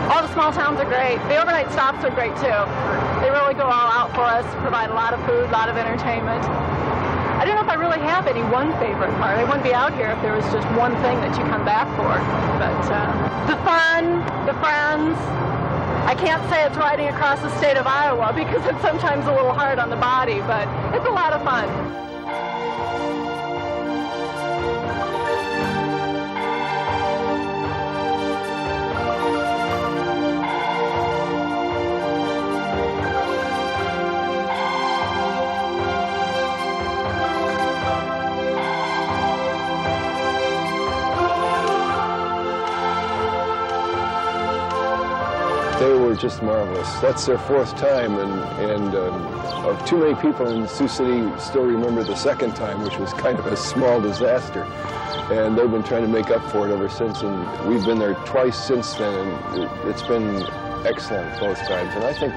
All the small towns are great. The overnight stops are great too. They really go all out for us, provide a lot of food, a lot of entertainment. I don't know if I really have any one favorite part. I wouldn't be out here if there was just one thing that you come back for. But the fun, the friends. I can't say it's riding across the state of Iowa because it's sometimes a little hard on the body, but it's a lot of fun. They were just marvelous. That's their fourth time, and of too many people in Sioux City still remember the second time, which was kind of a small disaster. And they've been trying to make up for it ever since, and we've been there twice since then, and it's been excellent both times. And I think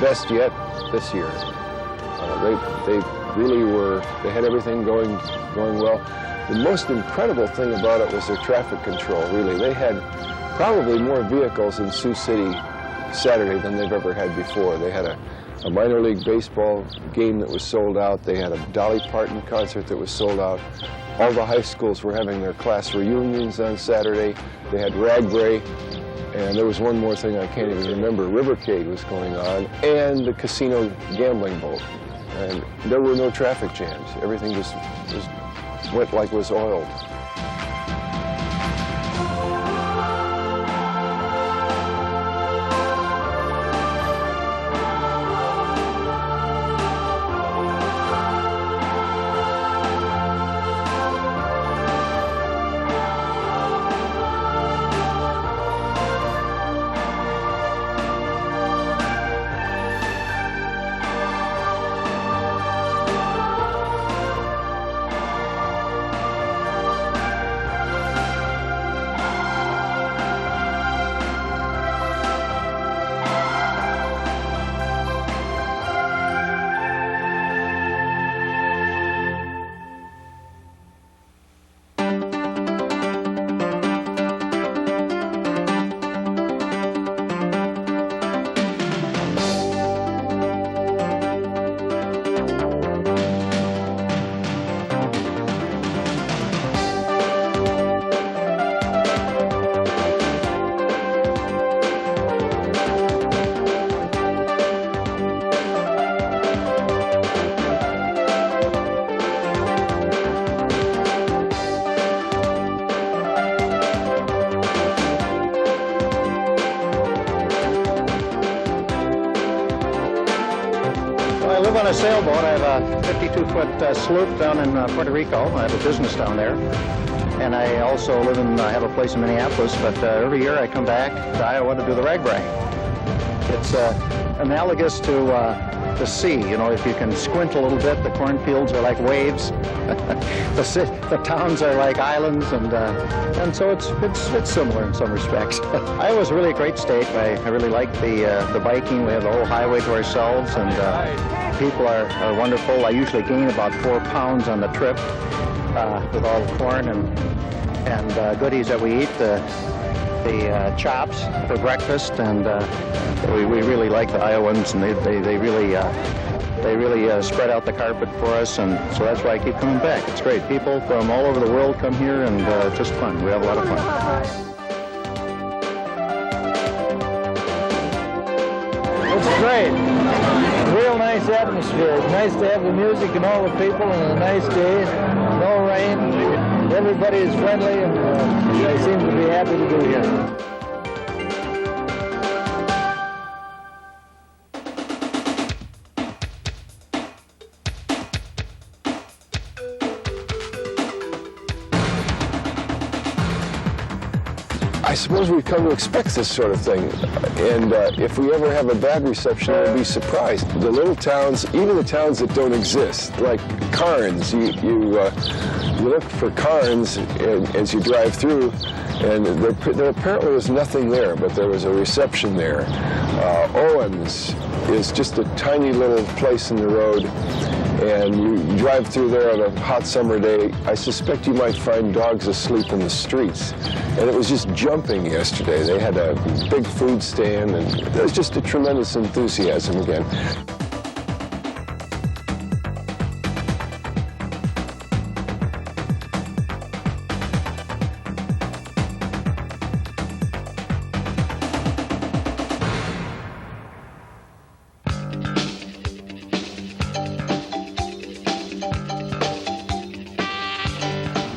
best yet this year. They really were, they had everything going well. The most incredible thing about it was their traffic control, really. They had probably more vehicles in Sioux City Saturday than they've ever had before. They had a minor league baseball game that was sold out. They had a Dolly Parton concert that was sold out. All the high schools were having their class reunions on Saturday. They had Ragbrai, and there was one more thing I can't even remember. Rivercade was going on, and the casino gambling boat. And there were no traffic jams. Everything just went like it was oiled. I live on a sailboat. I have a 52-foot sloop down in Puerto Rico. I have a business down there. And I also have a place in Minneapolis, but every year I come back to Iowa to do the Ragbrai. It's analogous to the sea. You know, if you can squint a little bit, the cornfields are like waves. the towns are like islands, and so it's similar in some respects. Iowa's really a great state. I really like the biking. We have the whole highway to ourselves, and people are wonderful. I usually gain about 4 pounds on the trip with all the corn and goodies that we eat. The chops for breakfast, and we really like the Iowans, and they really spread out the carpet for us, and so that's why I keep coming back. It's great. People from all over the world come here, and it's just fun. We have a lot of fun. It's great. Real nice atmosphere. It's nice to have the music and all the people and a nice day. No rain. Everybody is friendly, and they seem to be happy to be here. I suppose we've come to expect this sort of thing, and if we ever have a bad reception, we'll be surprised. The little towns, even the towns that don't exist, like Carnes, you look for Carnes as you drive through, and there apparently was nothing there, but there was a reception there. Owens is just a tiny little place in the road, and you drive through there on a hot summer day, I suspect you might find dogs asleep in the streets. And it was just jumping yesterday. They had a big food stand, and there was just a tremendous enthusiasm again.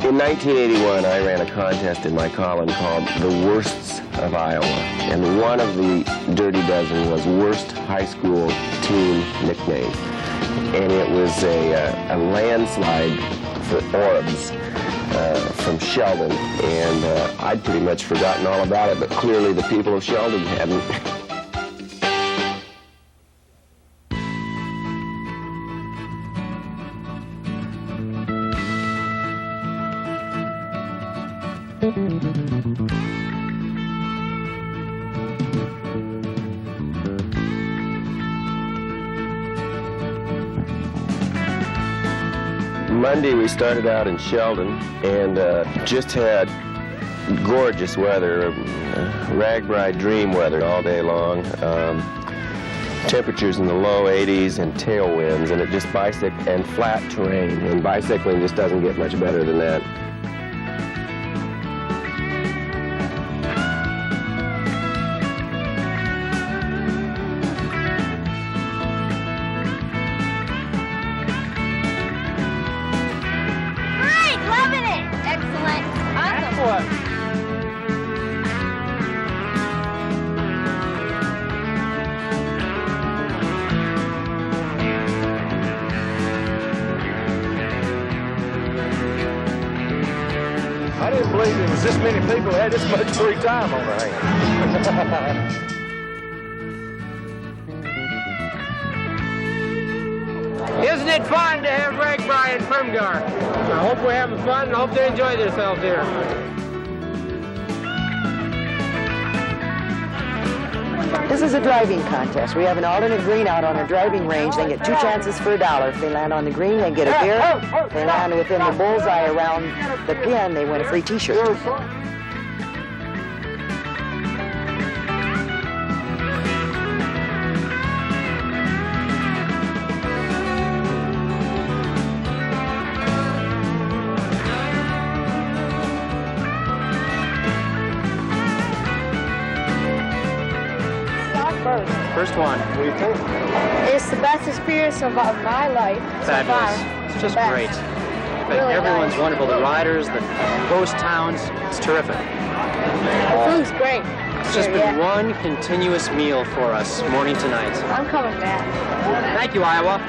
In 1981, I ran a contest in my column called The Worsts of Iowa, and one of the Dirty Dozen was Worst High School Team Nickname. And it was a landslide for Orbs from Sheldon, and I'd pretty much forgotten all about it, but clearly the people of Sheldon hadn't. Monday we started out in Sheldon and just had gorgeous weather, Ragbrai dream weather all day long. Temperatures in the low 80s and tailwinds, and it just and flat terrain, and bicycling just doesn't get much better than that. I didn't believe it was this many people who had this much free time on their hands. Isn't it fun to have Ragbrai and Firmgar? I hope we're having fun and hope they enjoy themselves here. This is a driving contest. We have an alternate green out on a driving range. They get 2 chances for $1. If they land on the green, they get a beer. If they land within the bullseye around the pin, they win a free T-shirt. First one. What do you think? It's the best experience of my life. Fabulous. It's just great. Really everyone's nice. wonderful. The riders, the ghost towns, it's terrific. The food's great. It's just been one continuous meal for us, morning to night. I'm coming back. Thank you, Iowa.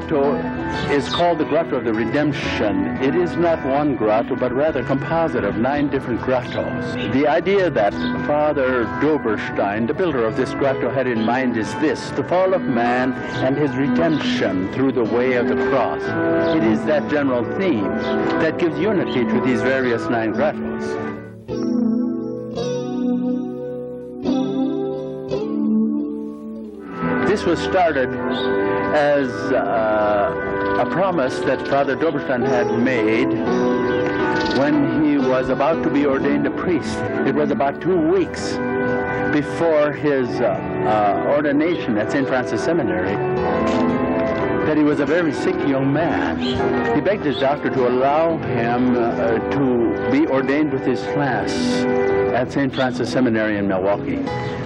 grotto is called the Grotto of the Redemption. It is not one grotto, but rather a composite of 9 different grottos. The idea that Father Doberstein, the builder of this grotto, had in mind is this: the fall of man and his redemption through the way of the cross. It is that general theme that gives unity to these various 9 grottos. This was started as a promise that Father Doberstein had made when he was about to be ordained a priest. It was about 2 weeks before his ordination at St. Francis Seminary that he was a very sick young man. He begged his doctor to allow him to be ordained with his class at St. Francis Seminary in Milwaukee.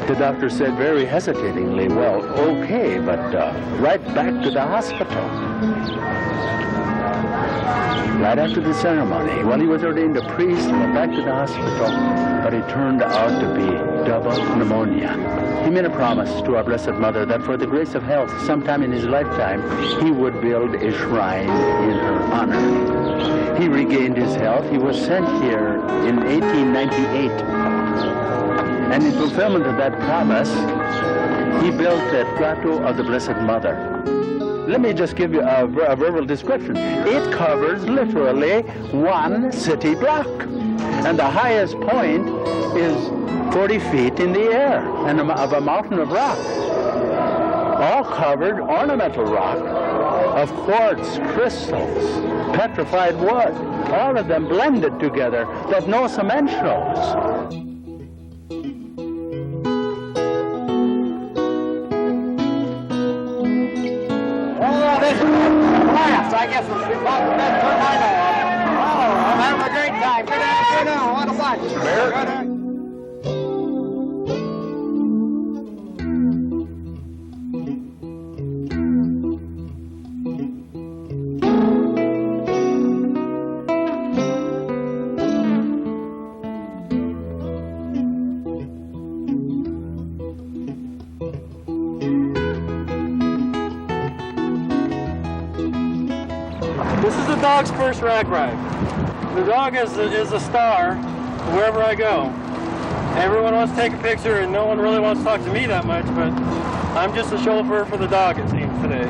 The doctor said very hesitatingly, well, okay, but right back to the hospital. Right after the ceremony, when he was ordained a priest, he went back to the hospital, but it turned out to be double pneumonia. He made a promise to our Blessed Mother that for the grace of health, sometime in his lifetime, he would build a shrine in her honor. He regained his health. He was sent here in 1898. And in fulfillment of that promise, he built that Grotto of the Blessed Mother. Let me just give you a verbal description. It covers literally 1 city block. And the highest point is 40 feet in the air and of a mountain of rock. All covered ornamental rock of quartz, crystals, petrified wood, all of them blended together that no cement shows. I guess we'll be about the best turn I know of. Oh, I'm having a great time. Good afternoon. What a watch. This is the dog's first Ragbrai. The dog is a star wherever I go. Everyone wants to take a picture and no one really wants to talk to me that much, but I'm just a chauffeur for the dog, it seems, today.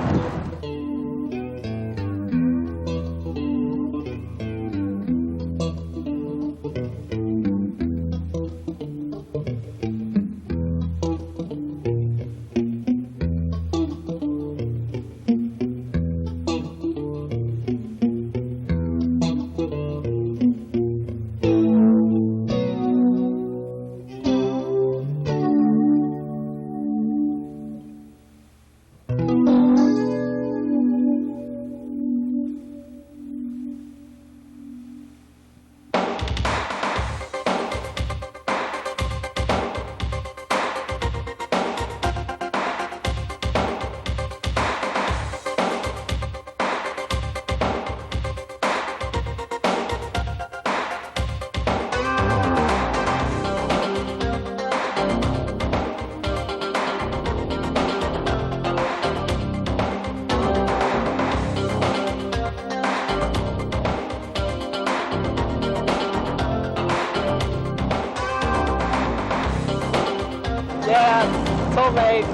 Homemade.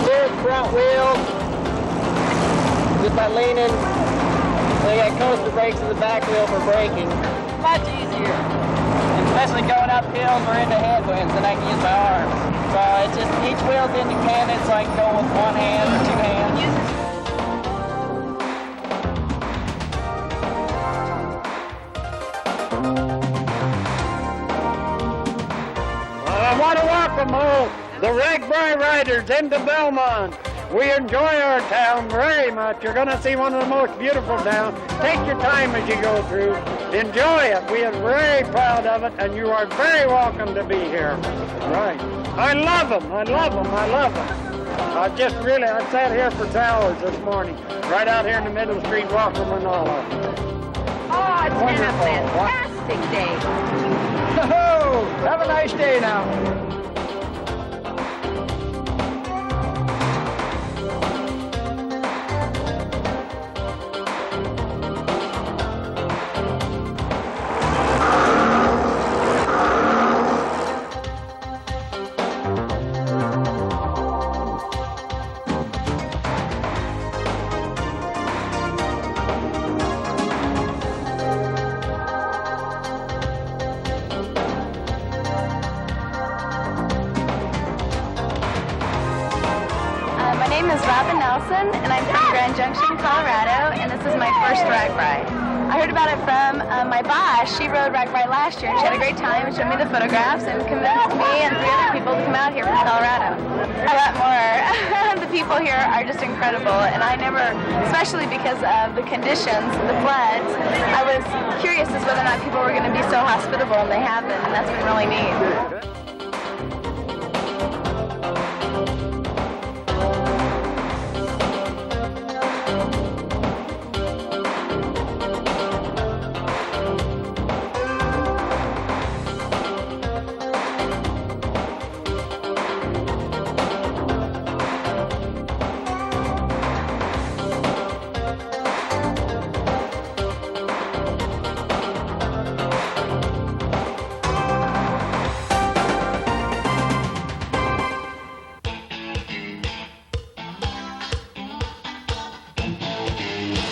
Steering front wheels just by leaning. They got coaster brakes in the back wheel for braking. Much easier, especially going up hills or into headwinds, and I can use my arms. So it's just each wheel's independent, so I can go with one hand or 2 hands. I want to welcome all the Ragbrai riders into Belmont. We enjoy our town very much. You're going to see one of the most beautiful towns. Take your time as you go through. Enjoy it. We are very proud of it, and you are very welcome to be here. Right. I love them. I love them. I love them. I sat here for hours this morning, right out here in the middle of the street, walking them and all of them. Oh, it's been a fantastic day. Oh, have a nice day now. name is Robin Nelson, and I'm from Grand Junction, Colorado, and this is my first Ragbrai. I heard about it from my boss. She rode Ragbrai last year, and she had a great time and showed me the photographs and convinced me and 3 other people to come out here from Colorado. A lot more. The people here are just incredible, and I never, especially because of the conditions, the floods, I was curious as whether or not people were going to be so hospitable, and they have been, and that's been really neat.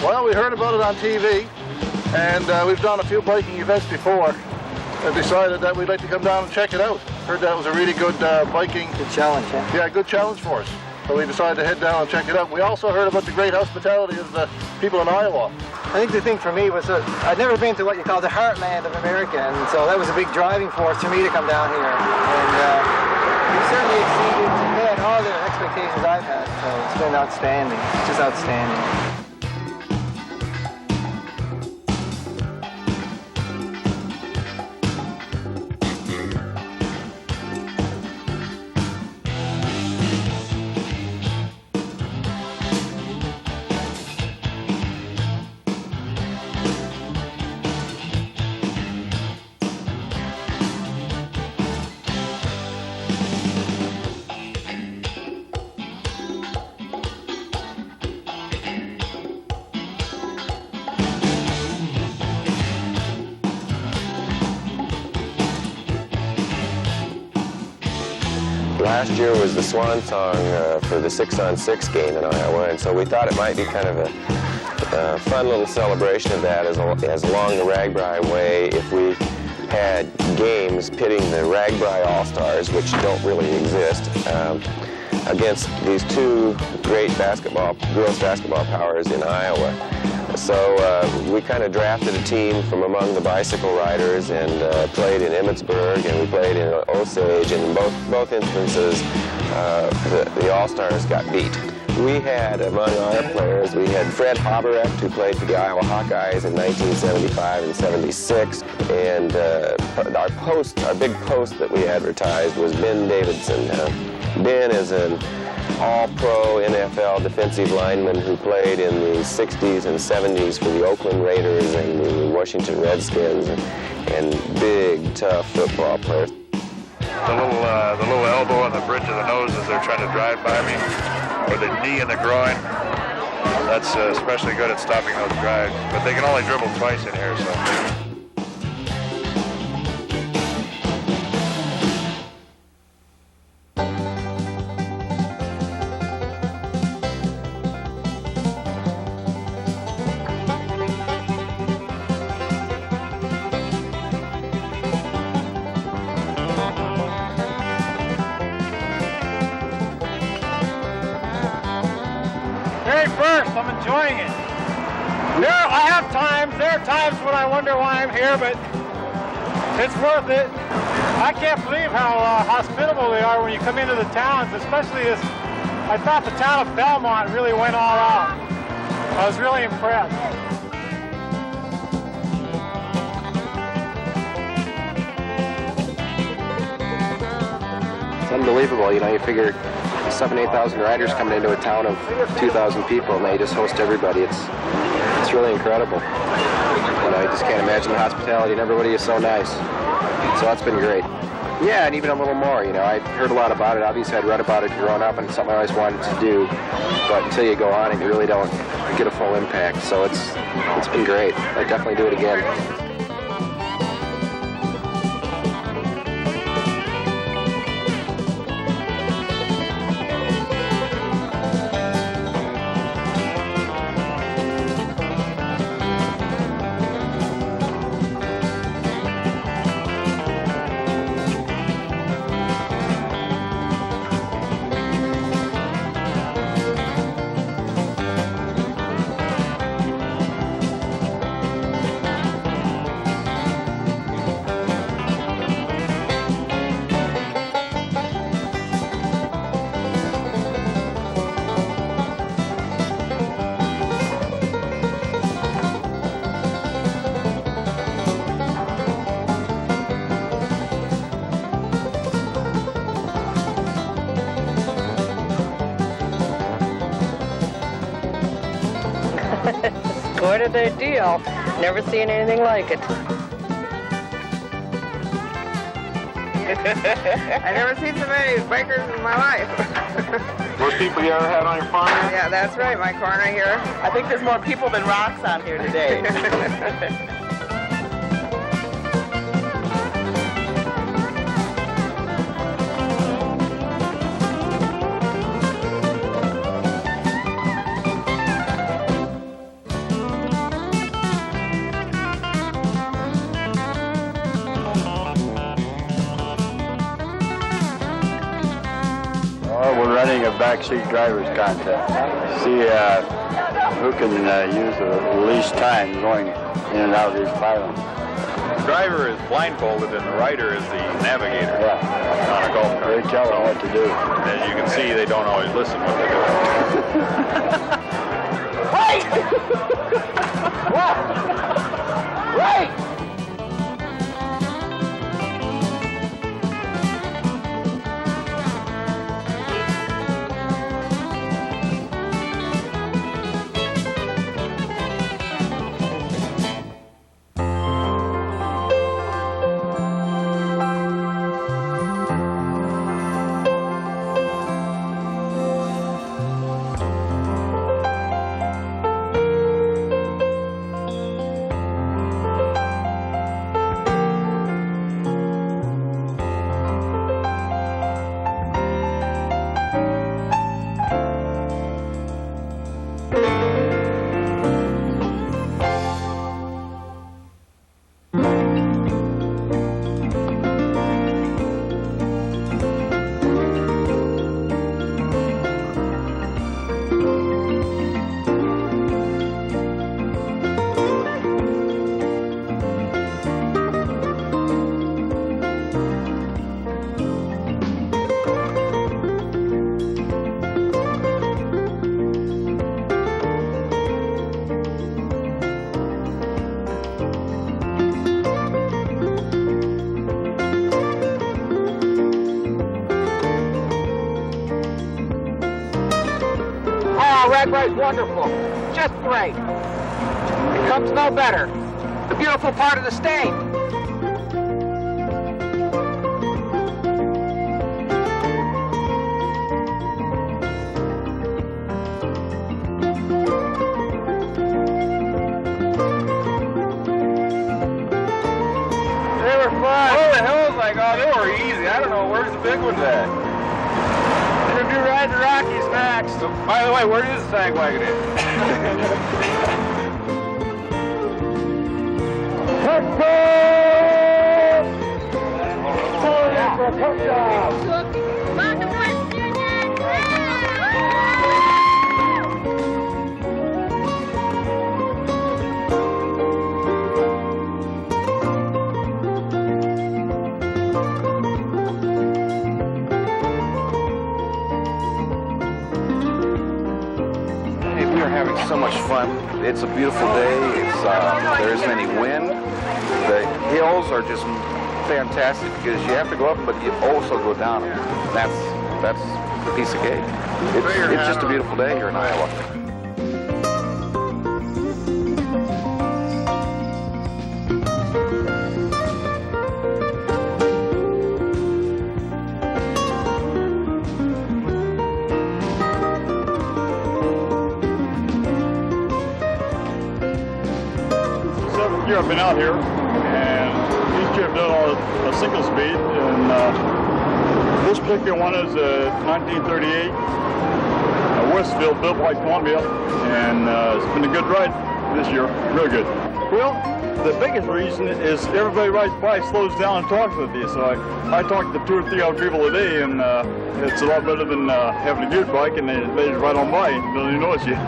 Well, we heard about it on TV, and we've done a few biking events before, and decided that we'd like to come down and check it out. Heard that was a really good biking... Good challenge, yeah? Yeah, good challenge for us. So we decided to head down and check it out. We also heard about the great hospitality of the people in Iowa. I think the thing for me was that I'd never been to what you call the heartland of America, and so that was a big driving force for me to come down here. And we certainly exceeded all the expectations I've had, so it's been outstanding. It's just outstanding. Last year was the swan song for the 6-on-6 game in Iowa, and so we thought it might be kind of a fun little celebration of that as along the Ragbrai way if we had games pitting the Ragbrai All-Stars, which don't really exist, against these 2 great girls basketball powers in Iowa. So we kind of drafted a team from among the bicycle riders and played in Emmetsburg, and we played in Osage, and in both instances the All-Stars got beat. We had, among our players, we had Fred Haberecht, who played for the Iowa Hawkeyes in 1975 and 76, and our big post that we advertised was Ben Davidson. Ben is an all-pro NFL defensive lineman who played in the 60s and 70s for the Oakland Raiders and the Washington Redskins, and big, tough football player. The little elbow on the bridge of the nose as they're trying to drive by me, or the knee in the groin, that's especially good at stopping those drives. But they can only dribble twice in here, so... First, I'm enjoying it. There are times when I wonder why I'm here, but it's worth it. I can't believe how hospitable they are when you come into the towns, especially this. I thought the town of Belmont really went all out. I was really impressed. It's unbelievable, you figure 7,000-8,000 riders coming into a town of 2,000 people, and they just host everybody. It's really incredible. I just can't imagine the hospitality, and everybody is so nice. So that's been great. Yeah, and even a little more. I've heard a lot about it. Obviously, I'd read about it growing up, and it's something I always wanted to do. But until you go on it, you really don't get a full impact. So it's been great. I'd definitely do it again. quite a deal. Never seen anything like it. I've never seen so many bikers in my life. Most people you ever had on your farm? Yeah, that's right, my corner here. I think there's more people than rocks on here today. We're running a backseat driver's contest. See who can use the least time going in and out of these pylons. The driver is blindfolded and the rider is the navigator. Yeah. On a golf cart. They tell them what to do. As you can see, they don't always listen what they're doing. Wait! What? Wait! Ragbrai's wonderful. Just great. It comes no better. The beautiful part of the state. They were fun. Oh, the hills, like, oh, they were easy. I don't know, where's the big ones at? We're going to ride the Rockies next. So, by the way, where is the sag wagon at? Let's go! For a touchdown! Welcome to West Union! We are having so much fun. It's a beautiful day. There isn't any wind. The hills are just fantastic because you have to go up, but you also go down. That's the piece of cake. It's just a beautiful day here in Iowa. I've been out here, and each year I've done a single speed, and this particular one is a 1938 Westfield built by Columbia, and it's been a good ride this year, real good. Well, the biggest reason is everybody rides by, slows down, and talks with you. So I talk to 2 or 3 other people a day, and it's a lot better than having a good bike, and they just ride on by and don't even notice you.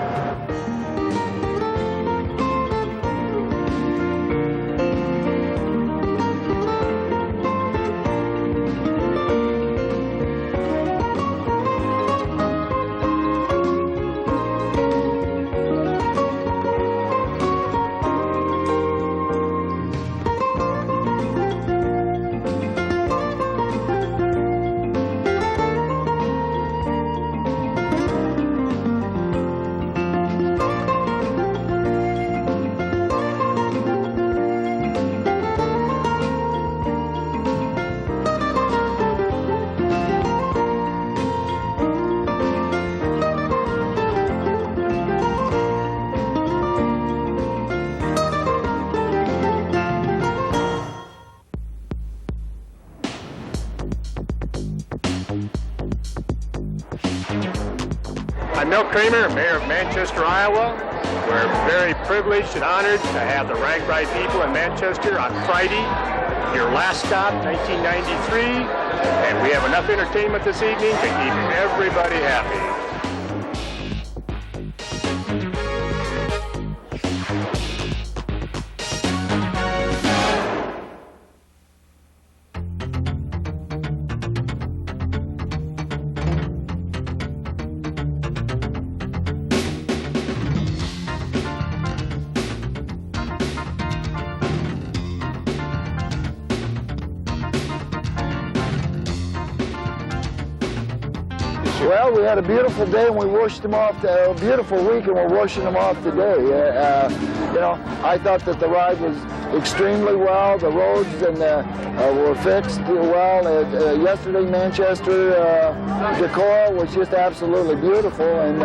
Milt Kramer, Mayor of Manchester, Iowa. We're very privileged and honored to have the Ragbrai people in Manchester on Friday, your last stop, 1993, and we have enough entertainment this evening to keep everybody happy. Well, we had a beautiful day and we washed them off, a beautiful week, and we're washing them off today. You know, I thought that the ride was extremely well. The roads and were fixed well. Yesterday, Manchester, Decorah was just absolutely beautiful, and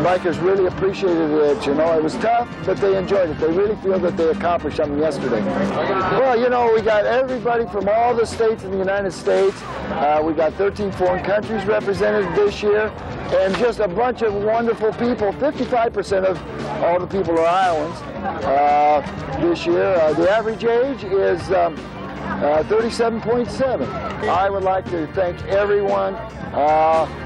bikers really appreciated it. You know, it was tough, but they enjoyed it. They really feel that they accomplished something yesterday. Well, you know, we got everybody from all the states in the United States. We got 13 foreign countries represented this year, and just a bunch of wonderful people. 55% of all the people are Iowans this year. The average age is 37.7. I would like to thank everyone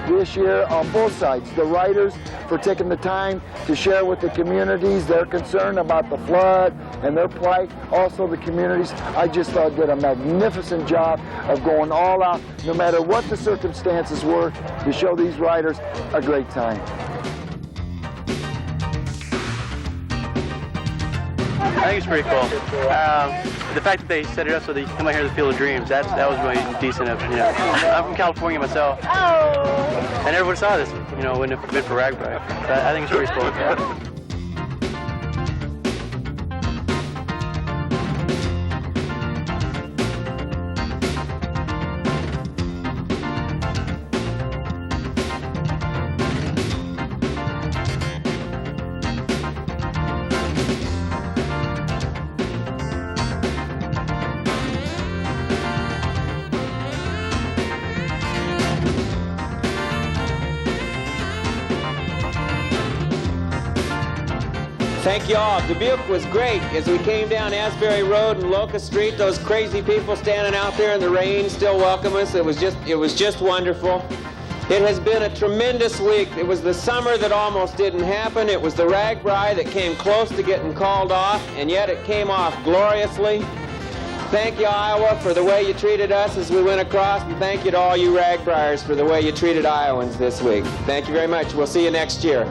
this year on both sides. The riders for taking the time to share with the communities their concern about the flood and their plight. Also the communities, I just thought did a magnificent job of going all out, no matter what the circumstances were, to show these riders a great time. I think it's pretty cool. The fact that they set it up so that you come out here to the Field of Dreams, that was really decent of, you know. I'm from California myself. And everyone saw this, you know, wouldn't have been for Ragbrai. I think it's pretty cool. Thank you all. Dubuque was great. As we came down Asbury Road and Locust Street, those crazy people standing out there in the rain still welcome us. It was just wonderful. It has been a tremendous week. It was the summer that almost didn't happen. It was the Ragbrai that came close to getting called off, and yet it came off gloriously. Thank you, Iowa, for the way you treated us as we went across, and thank you to all you Ragbraiers for the way you treated Iowans this week. Thank you very much. We'll see you next year.